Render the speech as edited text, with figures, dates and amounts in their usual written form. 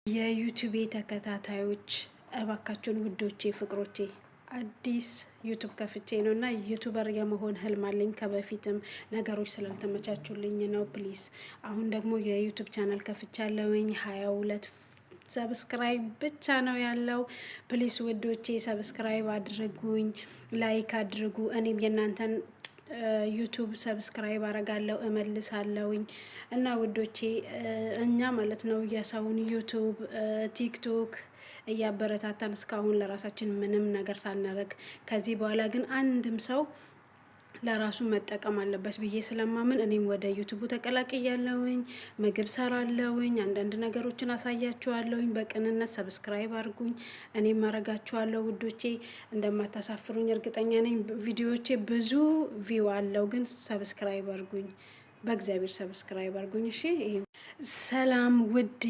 የዩቲዩብ ተከታታዮች እባካችሁን ውዶቼ ፍቅሮቼ አዲስ ዩቲዩብ ከፍቼ ነው እና ዩቲዩበር የመሆን ህልም አለኝ። ከበፊትም ነገሮች ስላልተመቻቹልኝ ነው። ፕሊስ አሁን ደግሞ የዩቲዩብ ቻናል ከፍቻለሁኝ። 22 ሰብስክራይብ ብቻ ነው ያለው። ፕሊስ ውዶቼ ሰብስክራይብ አድርጉኝ፣ ላይክ አድርጉ። እኔም የእናንተን ዩቲዩብ ሰብስክራይብ አረጋለሁ እመልሳለሁኝ። እና ውዶቼ እኛ ማለት ነው የሰውን ዩቲዩብ ቲክቶክ እያበረታታን እስካሁን ለራሳችን ምንም ነገር ሳናረግ፣ ከዚህ በኋላ ግን አንድም ሰው ለራሱ መጠቀም አለበት ብዬ ስለማምን እኔም ወደ ዩቲዩቡ ተቀላቅያለሁኝ። ምግብ ሰራለሁኝ፣ አንዳንድ ነገሮችን አሳያችኋለሁኝ። በቅንነት ሰብስክራይብ አድርጉኝ፣ እኔም አረጋችኋለሁ ውዶቼ። እንደማታሳፍሩኝ እርግጠኛ ነኝ። ቪዲዮዎቼ ብዙ ቪው አለው፣ ግን ሰብስክራይብ አድርጉኝ፣ በእግዚአብሔር ሰብስክራይብ አድርጉኝ። እሺ ሰላም ውድ